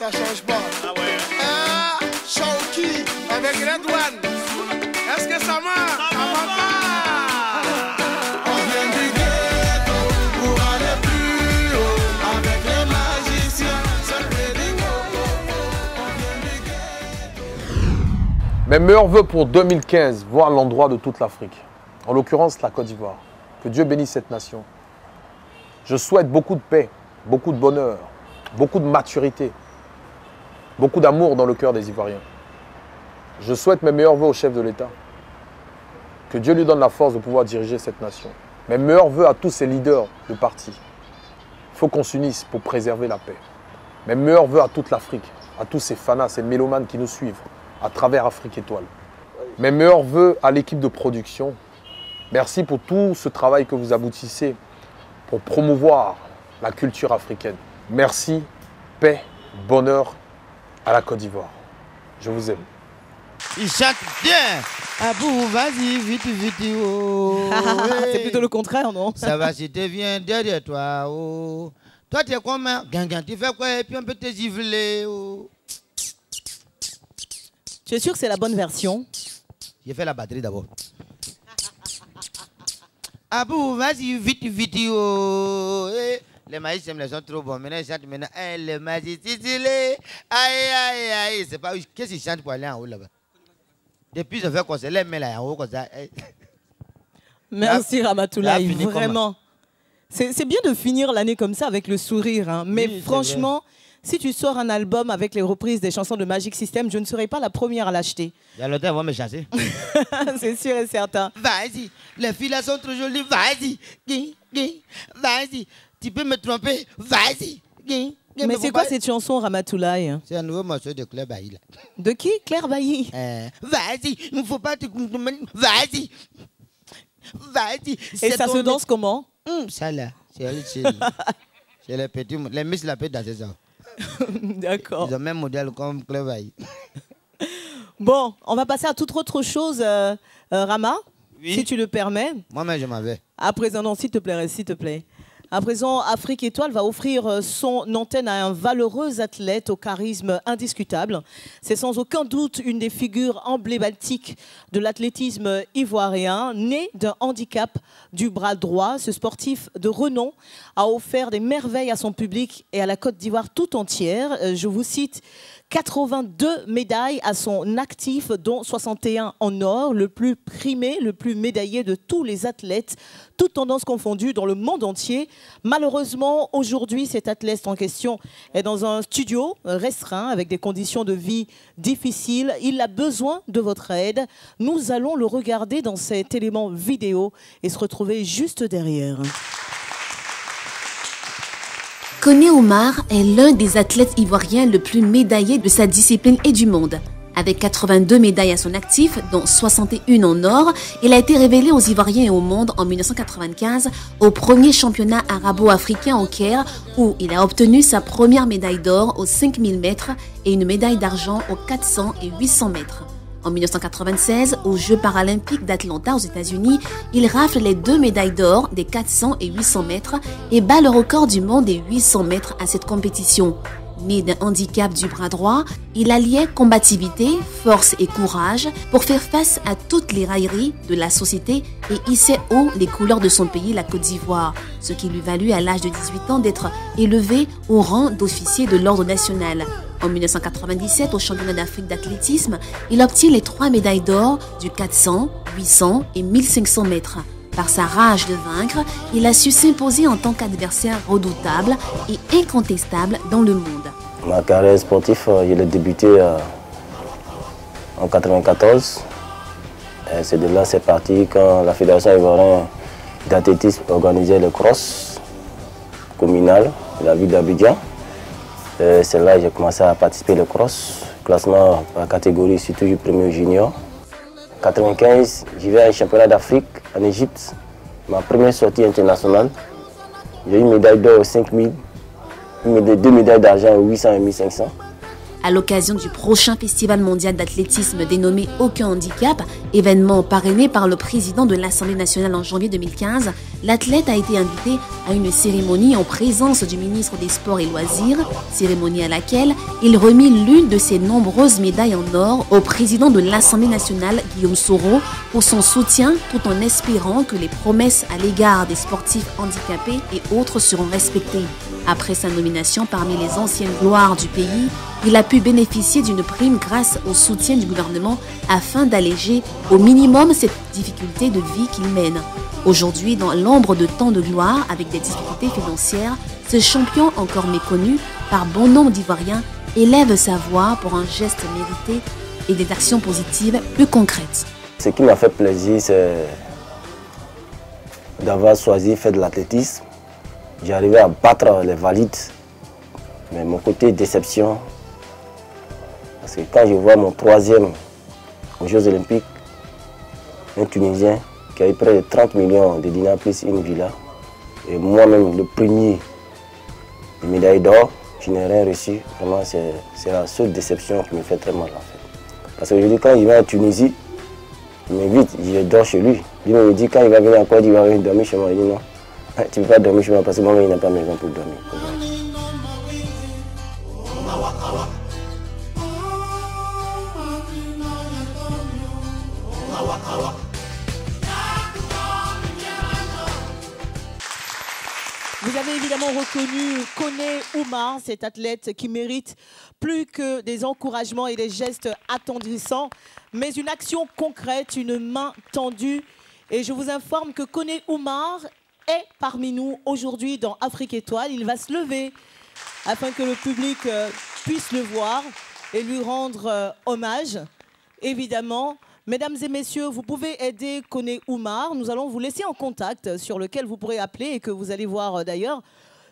ça change pas. Ah ouais. Ah, Shawky avec Red One. Est-ce que ça marche? Ça va pas. On vient du ghetto pour aller plus haut. Avec les magiciens, c'est Péringo. On vient du ghetto. Mes meilleurs vœux pour 2015, voir l'endroit de toute l'Afrique. En l'occurrence, la Côte d'Ivoire. Que Dieu bénisse cette nation. Je souhaite beaucoup de paix, beaucoup de bonheur, beaucoup de maturité, beaucoup d'amour dans le cœur des Ivoiriens. Je souhaite mes meilleurs vœux au chef de l'État. Que Dieu lui donne la force de pouvoir diriger cette nation. Mes meilleurs vœux à tous ces leaders de parti. Il faut qu'on s'unisse pour préserver la paix. Mes meilleurs vœux à toute l'Afrique, à tous ces fanas, ces mélomanes qui nous suivent à travers Afrique Étoile. Mes meilleurs vœux à l'équipe de production. Merci pour tout ce travail que vous aboutissez pour promouvoir la culture africaine. Merci, paix, bonheur à la Côte d'Ivoire. Je vous aime. Il chante bien. Abou, vas-y, vite, vite, oh. C'est plutôt le contraire, non? Ça va, si tu viens derrière toi, oh. Toi, tu es comment? Gangan, tu fais quoi? Et puis on peut te gifler, oh. Tu es sûr que c'est la bonne version? J'ai fait la batterie d'abord. Abou, vas-y, vite, vite, oh. Les magiciens les sont trop bons. Maintenant, ils chantent maintenant. Les magiciens, aïe, aïe, aïe. C'est pas qu'est-ce qu'ils chantent pour aller en haut là-bas? Depuis, je fais concert, les mains là en haut comme ça. Merci Ramatoulaye, vraiment. C'est bien de finir l'année comme ça avec le sourire. Hein. Mais oui, franchement, si tu sors un album avec les reprises des chansons de Magic System, je ne serai pas la première à l'acheter. Il y a longtemps, vont me chasser. C'est sûr et certain. Vas-y, les filles là sont trop jolies. Vas-y, vas-y. Tu peux me tromper. Vas-y. Mais c'est quoi cette chanson, Ramatoulaye? C'est un nouveau morceau de Claire Bailly. Là. De qui? Claire Bailly. Vas-y, il ne faut pas te... Vas-y. Vas-y. Et ça se danse comment? Ça là, c'est les petits... Les miss la pète dans ces ans. D'accord. Ils ont le même modèle comme Claire Bailly. Bon, on va passer à toute autre chose, Rama, oui. Si tu le permets. Moi-même, je m'en vais. À présent, non, s'il te plaît. À présent, Afrique Étoile va offrir son antenne à un valeureux athlète au charisme indiscutable. C'est sans aucun doute une des figures emblématiques de l'athlétisme ivoirien, né d'un handicap du bras droit. Ce sportif de renom a offert des merveilles à son public et à la Côte d'Ivoire tout entière. Je vous cite 82 médailles à son actif, dont 61 en or, le plus primé, le plus médaillé de tous les athlètes, toutes tendances confondues dans le monde entier. Malheureusement, aujourd'hui, cet athlète en question est dans un studio restreint avec des conditions de vie difficiles. Il a besoin de votre aide. Nous allons le regarder dans cet élément vidéo et se retrouver juste derrière. Koné Oumar est l'un des athlètes ivoiriens le plus médaillé de sa discipline et du monde. Avec 82 médailles à son actif, dont 61 en or, il a été révélé aux Ivoiriens et au monde en 1995 au premier championnat arabo-africain au Caire, où il a obtenu sa première médaille d'or aux 5000 mètres et une médaille d'argent aux 400 et 800 mètres. En 1996, aux Jeux paralympiques d'Atlanta aux États-Unis, il rafle les 2 médailles d'or des 400 et 800 mètres et bat le record du monde des 800 mètres à cette compétition. Né d'un handicap du bras droit, il alliait combativité, force et courage pour faire face à toutes les railleries de la société et hissait haut les couleurs de son pays, la Côte d'Ivoire, ce qui lui valut à l'âge de 18 ans d'être élevé au rang d'officier de l'ordre national. En 1997, au championnat d'Afrique d'athlétisme, il obtient les 3 médailles d'or du 400, 800 et 1500 mètres. Par sa rage de vaincre, il a su s'imposer en tant qu'adversaire redoutable et incontestable dans le monde. Ma carrière sportive, je l'ai débuté en 1994. C'est de là c'est parti quand la Fédération ivoirienne d'athlétisme organisait le cross communal de la ville d'Abidjan. C'est là que j'ai commencé à participer au cross, classement par catégorie, je suis toujours premier junior. En 1995, j'y vais à un championnat d'Afrique en Égypte, ma première sortie internationale. J'ai eu une médaille d'or aux 5000, 2 médailles d'argent aux 800 et 1500. À l'occasion du prochain festival mondial d'athlétisme dénommé Aucun handicap, événement parrainé par le président de l'Assemblée nationale en janvier 2015, l'athlète a été invité à une cérémonie en présence du ministre des Sports et Loisirs, cérémonie à laquelle il remit l'une de ses nombreuses médailles en or au président de l'Assemblée nationale, Guillaume Soro, pour son soutien, tout en espérant que les promesses à l'égard des sportifs handicapés et autres seront respectées. Après sa nomination parmi les anciennes gloires du pays, il a pu bénéficier d'une prime grâce au soutien du gouvernement afin d'alléger au minimum cette difficulté de vie qu'il mène. Aujourd'hui, dans l'ombre de tant de gloire, avec des difficultés financières, ce champion encore méconnu par bon nombre d'Ivoiriens élève sa voix pour un geste mérité et des actions positives plus concrètes. Ce qui m'a fait plaisir, c'est d'avoir choisi faire de l'athlétisme. J'ai arrivé à battre les valides, mais mon côté déception, parce que quand je vois mon troisième aux Jeux Olympiques, un Tunisien qui a eu près de 30 millions de dinars plus une villa, et moi-même le premier de médaille d'or, je n'ai rien reçu. Vraiment, c'est la seule déception qui me fait très mal en fait. Parce que je dis quand il va en Tunisie, il m'invite, je dors chez lui. Lui me dit quand il va venir à Côte d'Ivoire, il va dormir chez moi. Il dit non. Tu ne peux pas dormir chez moi parce que moi, il n'a pas de maison pour dormir. Vous avez évidemment reconnu Koné Oumar, cet athlète qui mérite plus que des encouragements et des gestes attendrissants, mais une action concrète, une main tendue. Et je vous informe que Koné Oumar est parmi nous aujourd'hui dans Afrique Étoile. Il va se lever afin que le public puisse le voir et lui rendre hommage, évidemment. Mesdames et messieurs, vous pouvez aider Koné Oumar. Nous allons vous laisser en contact sur lequel vous pourrez appeler et que vous allez voir d'ailleurs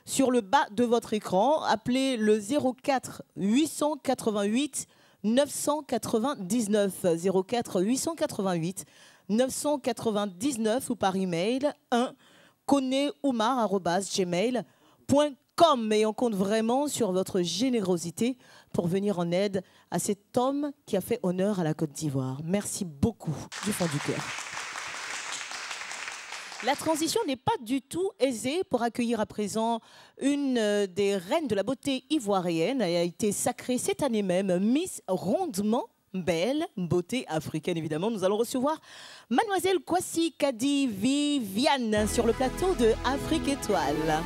sur le bas de votre écran. Appelez le 04 888 999 04 888 999 ou par email 1 koneoumar@gmail.com. Et on compte vraiment sur votre générosité pour venir en aide à cet homme qui a fait honneur à la Côte d'Ivoire. Merci beaucoup du fond du cœur. La transition n'est pas du tout aisée pour accueillir à présent une des reines de la beauté ivoirienne. Elle a été sacrée cette année même Miss Rondement Belle, beauté africaine évidemment. Nous allons recevoir Mademoiselle Kwasi Kadi Viviane sur le plateau de Afrique Étoile.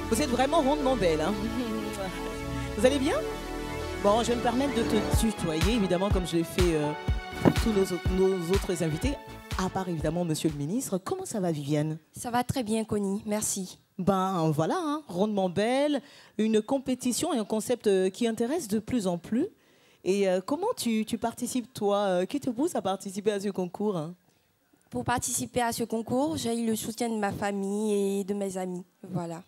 Vous êtes vraiment rondement belle. Hein? Vous allez bien? Bon, je vais me permettre de te tutoyer évidemment comme je l'ai fait pour tous nos autres invités. À part évidemment Monsieur le Ministre. Comment ça va Viviane? Ça va très bien Connie, merci. Ben voilà, hein, rondement belle, une compétition et un concept qui intéresse de plus en plus. Et comment tu participes, toi? Qui te pousse à participer à ce concours, hein? Pour participer à ce concours, j'ai eu le soutien de ma famille et de mes amis. Voilà.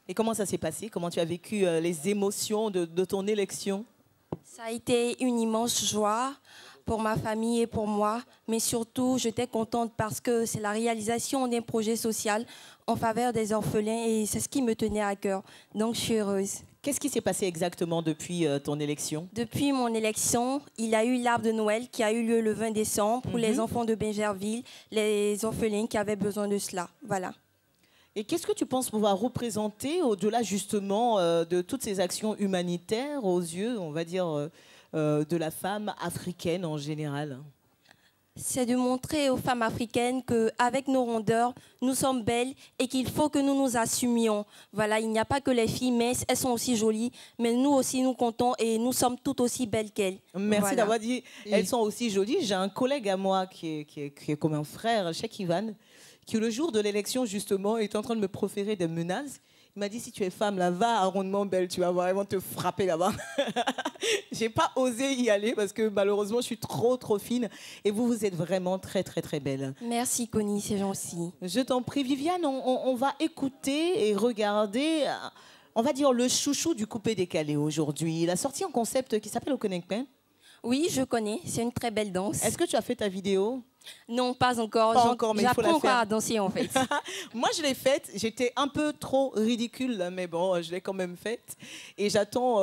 Et comment ça s'est passé? Comment tu as vécu les émotions de ton élection? Ça a été une immense joie pour ma famille et pour moi. Mais surtout, j'étais contente parce que c'est la réalisation d'un projet social en faveur des orphelins et c'est ce qui me tenait à cœur. Donc, je suis heureuse. Qu'est-ce qui s'est passé exactement depuis ton élection? Depuis mon élection, il y a eu l'arbre de Noël qui a eu lieu le 20 décembre pour les enfants de Bingerville, les orphelins qui avaient besoin de cela. Voilà. Et qu'est-ce que tu penses pouvoir représenter au-delà justement de toutes ces actions humanitaires aux yeux, on va dire, de la femme africaine en général? C'est de montrer aux femmes africaines qu'avec nos rondeurs, nous sommes belles et qu'il faut que nous nous assumions. Voilà, il n'y a pas que les filles, mais elles sont aussi jolies, mais nous aussi, nous comptons et nous sommes toutes aussi belles qu'elles. Merci voilà. d'avoir dit elles sont aussi jolies. J'ai un collègue à moi qui est comme un frère, Cheikh Ivan, qui le jour de l'élection, justement, est en train de me proférer des menaces. Il m'a dit, si tu es femme, là, va à Rondement Belle, tu vas vraiment te frapper là-bas. J'ai pas osé y aller parce que malheureusement, je suis trop fine. Et vous, vous êtes vraiment très belle. Merci, Connie, c'est gentil. Je t'en prie, Viviane, on va écouter et regarder, on va dire, le chouchou du coupé-décalé aujourd'hui. Il a sorti un concept qui s'appelle Okonekpen. Oui, je connais. C'est une très belle danse. Est-ce que tu as fait ta vidéo? Non, pas encore. Pas encore, mais il faut la j'apprends faire. encore à danser en fait. Moi, je l'ai faite. J'étais un peu trop ridicule, mais bon, je l'ai quand même faite. Et j'attends.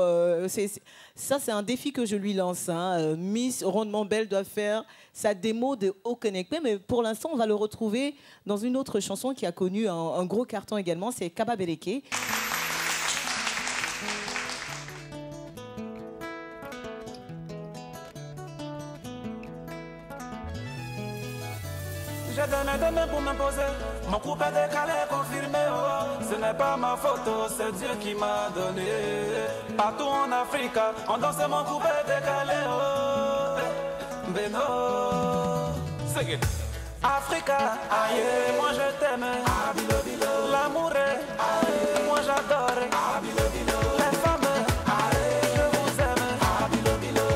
Ça, c'est un défi que je lui lance. Hein. Miss Rondement Belle doit faire sa démo de Okonekpe, mais pour l'instant, on va le retrouver dans une autre chanson qui a connu un gros carton également. C'est Kaba Beleke. J'ai donné des mains pour m'imposer. Mon couple est décalé, confirmé. Oh. Ce n'est pas ma photo, c'est Dieu qui m'a donné. Partout en Afrique, on danse mon couple est décalé. Oh. Beno, c'est Africa, aïe, moi je t'aime. L'amour est, aïe, moi j'adore. Les femmes, aïe, je vous aime.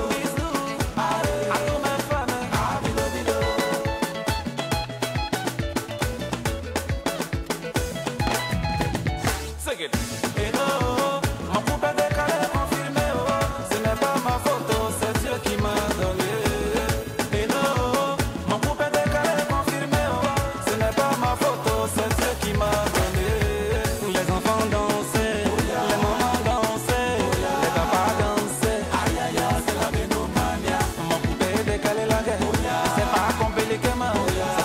Bisous, aïe, à tous mes femmes. Et non, mon couple est décalé, confirmé. Oh. Ce n'est pas ma photo, c'est Dieu qui m'a donné. Et non, mon couple est décalé, confirmé. Oh. Ce n'est pas ma photo, c'est Dieu qui m'a donné. Les enfants dansaient, les mamans dansaient, les papas dansaient. Aïe aïe aïe, c'est la bénomania. Mon couple est décalé, la guerre. C'est pas compliqué, ça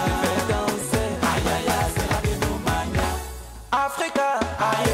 te fait danser. Aïe aïe aïe, c'est la bénomania. Africa, aïe.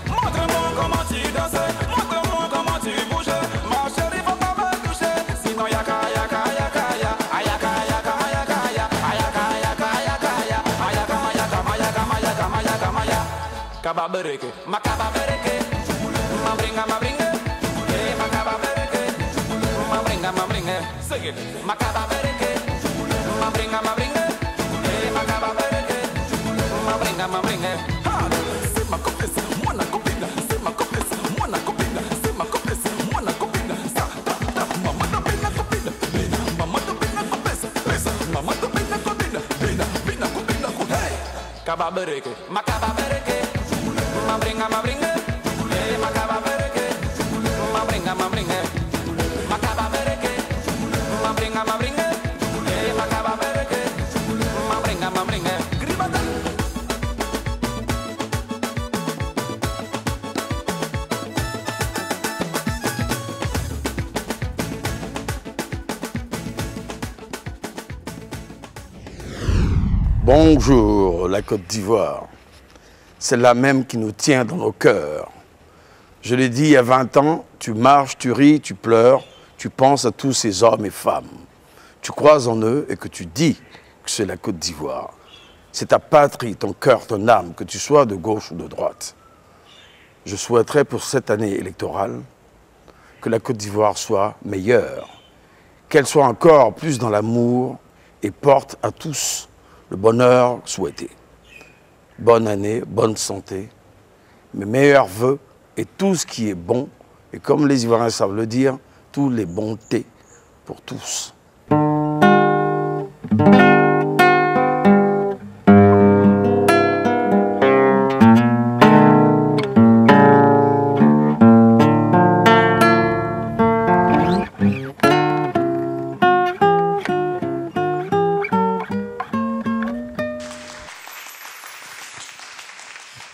Montre-moi comment tu danses, montre-moi comment tu bouges. Ma chérie, faut pas me toucher, sinon yaka yaka yaka ya, ayaka yaka yaka ya, ayaka yaka yaka ya, ayaka mayaka mayaka mayaka mayaka maya. Kaba bereke, makaba bereke, mabringa mabringa, makaba bereke, mabringa, sing it, makaba bereke, mabringa mabringa, makaba bereke, mabringa. C'est ma copine, moi la copine, c'est ma copine, moi la copine, c'est ma copine, moi la copine. Maman de bina copine, maman de bina copine, maman de bina copine, bina copine, hey. Kaba bereke, makaba bereke, mabringa, makaba bereke, mabringa, makaba bereke, mabringa, makaba bereke, mabringa. Gribada. Bonjour, la Côte d'Ivoire. C'est la même qui nous tient dans nos cœurs. Je l'ai dit il y a 20 ans, tu marches, tu ris, tu pleures, tu penses à tous ces hommes et femmes. Tu crois en eux et que tu dis que c'est la Côte d'Ivoire. C'est ta patrie, ton cœur, ton âme, que tu sois de gauche ou de droite. Je souhaiterais pour cette année électorale que la Côte d'Ivoire soit meilleure, qu'elle soit encore plus dans l'amour et porte à tous le bonheur souhaité. Bonne année, bonne santé, mes meilleurs vœux et tout ce qui est bon, et comme les Ivoiriens savent le dire, tous les bontés pour tous.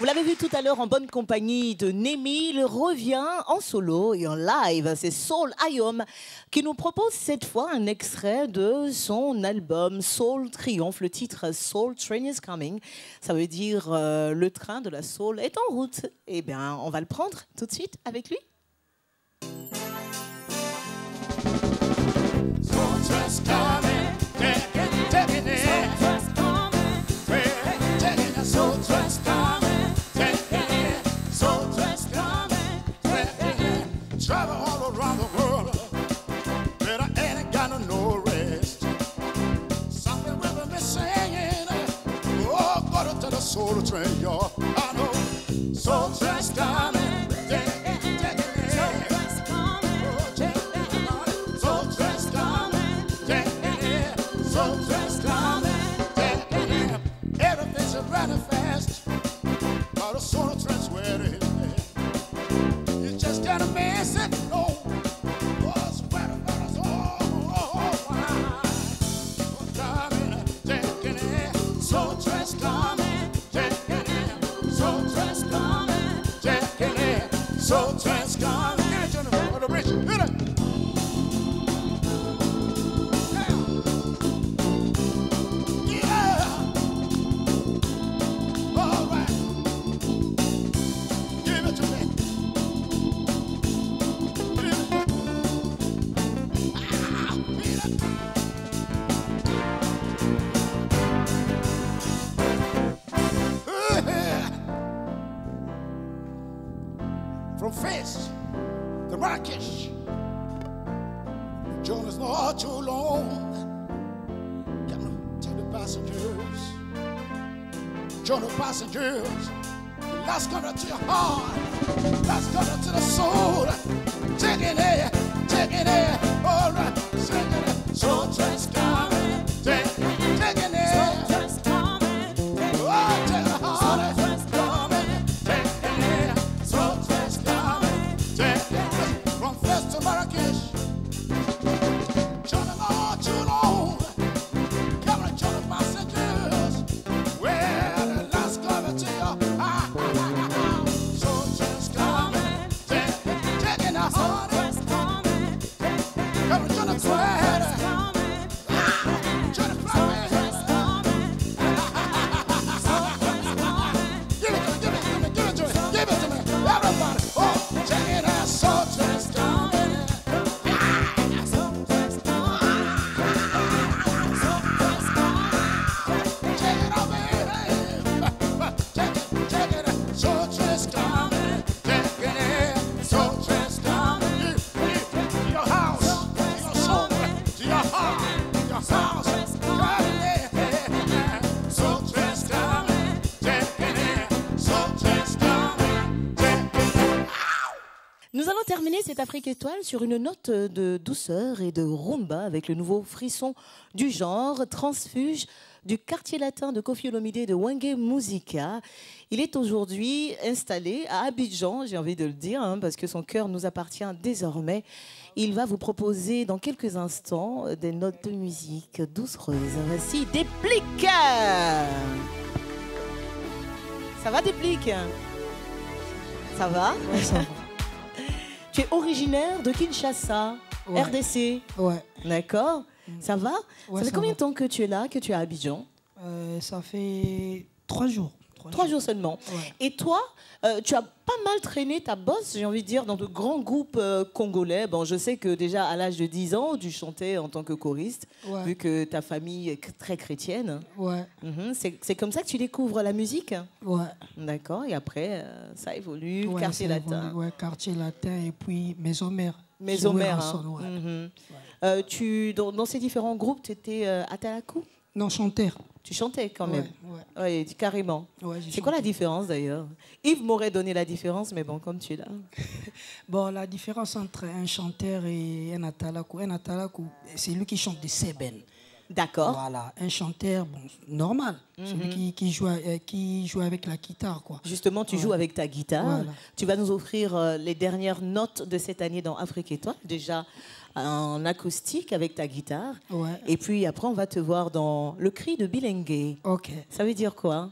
Vous l'avez vu tout à l'heure en bonne compagnie de Némi, il revient en solo et en live. C'est Soul Ayom qui nous propose cette fois un extrait de son album Soul Triomphe. Le titre Soul Train is Coming. Ça veut dire le train de la soul est en route. Eh bien, on va le prendre tout de suite avec lui. Soul train's coming, travel all around the world, but I ain't got no rest. Something with me singing, oh, go to the soul train, y'all. I know, soul train's coming. Running fast, all the solar trends where it is. You just gotta miss it, no. What's better for us all? Coming, taking it, soul trends coming, taking it, soul trends coming, taking it, soul trends coming. Get it, Jennifer, for the rich, hit it. From Fez to Marrakesh, the journey's not too long. Gotta take the passengers, join the passengers. Let's go to your heart, let's go to the soul. Taking it, all right, singing it. Soul train's coming, taking it. Soul train's coming, oh, take the heart. Cette Afrique étoile sur une note de douceur et de rumba avec le nouveau frisson du genre, Transfuge du quartier latin de Koffi Olomide de Wenge Musica. Il est aujourd'hui installé à Abidjan, j'ai envie de le dire, hein, parce que son cœur nous appartient désormais. Il va vous proposer dans quelques instants des notes de musique doucereuses. Voici Déplique. Ça va, Déplique? Ça va? Ouais, ça va. Tu es originaire de Kinshasa, ouais. RDC. Ouais. D'accord. Ça va? Ouais, ça fait combien de temps que tu es là, que tu es à Abidjan? Ça fait 3 jours. 3 jours seulement. Ouais. Et toi, tu as pas mal traîné ta bosse, j'ai envie de dire, dans de grands groupes congolais. Bon, je sais que déjà à l'âge de 10 ans, tu chantais en tant que choriste, ouais. vu que ta famille est très chrétienne. Ouais. C'est comme ça que tu découvres la musique? Ouais. D'accord. Et après, ça évolue, ouais, quartier latin. Ouais, quartier latin et puis Maison Mère. Maison Mère. Hein. Ouais. Ouais. Dans ces différents groupes, tu étais à Talakou? Non, chanteur. Tu chantais quand même? Ouais. Ouais, carrément. Ouais, c'est quoi la différence d'ailleurs? Yves m'aurait donné la différence, mais bon, comme tu es là. Bon, la différence entre un chanteur et un atalakou, c'est lui qui chante des sébènes. D'accord. Voilà, un chanteur, bon, normal, celui qui joue avec la guitare, quoi. Justement, tu joues avec ta guitare. Voilà. Tu vas nous offrir les dernières notes de cette année dans Afrique Étoile, déjà en acoustique avec ta guitare. Ouais. Et puis après, on va te voir dans le cri de Bilengue. Ok. Ça veut dire quoi?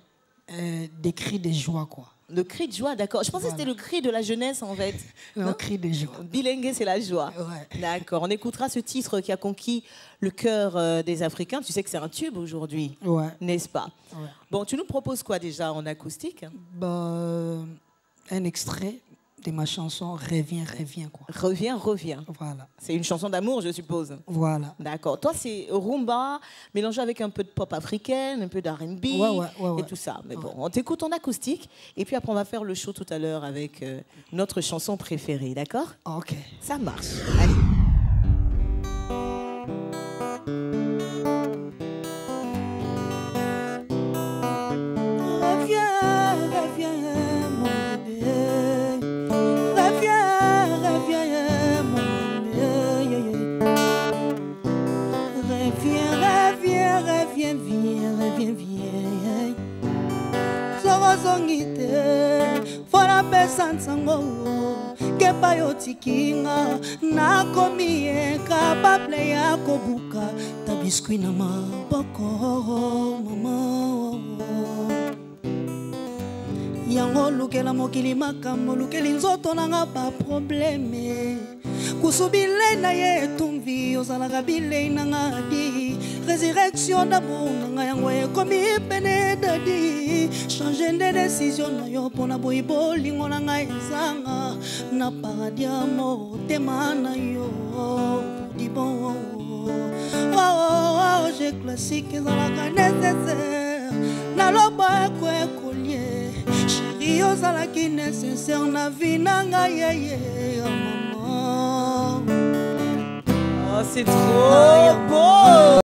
Des cris de joie, quoi. Le cri de joie, d'accord. Je pensais que c'était le cri de la jeunesse, en fait. Le cri de joie. Bilengue, c'est la joie. Ouais. D'accord. On écoutera ce titre qui a conquis le cœur des Africains. Tu sais que c'est un tube aujourd'hui, n'est-ce pas? Ouais. Bon, tu nous proposes quoi déjà en acoustique? Un extrait de ma chanson Reviens, reviens. Quoi. Reviens, reviens. Voilà. C'est une chanson d'amour, je suppose. Voilà. D'accord. Toi, c'est rumba, mélangé avec un peu de pop africaine, un peu d'R&B et tout ça. Mais bon, on t'écoute en acoustique. Et puis après, on va faire le show tout à l'heure avec notre chanson préférée, d'accord? Ok. Ça marche. Allez. Fora pesa nsango kepa yo tikinga nakomi kapable ya kobuka ta biskuit na maboko mama yango lukela mokili makambo lukeli nzoto nanga pa probleme kusubile na ye tumvi ozalaka bilei nanga di résurrection d'amour nanga yango ekomi pene dadi changer de décision na yo pona boyi bolingo nanga ezanga na paradis motema na yo di bon j'ai classique ezalaka nécessaire na loba ekolie chéri ozalaki nécessaire na vie nanga yeye c'est trop beau.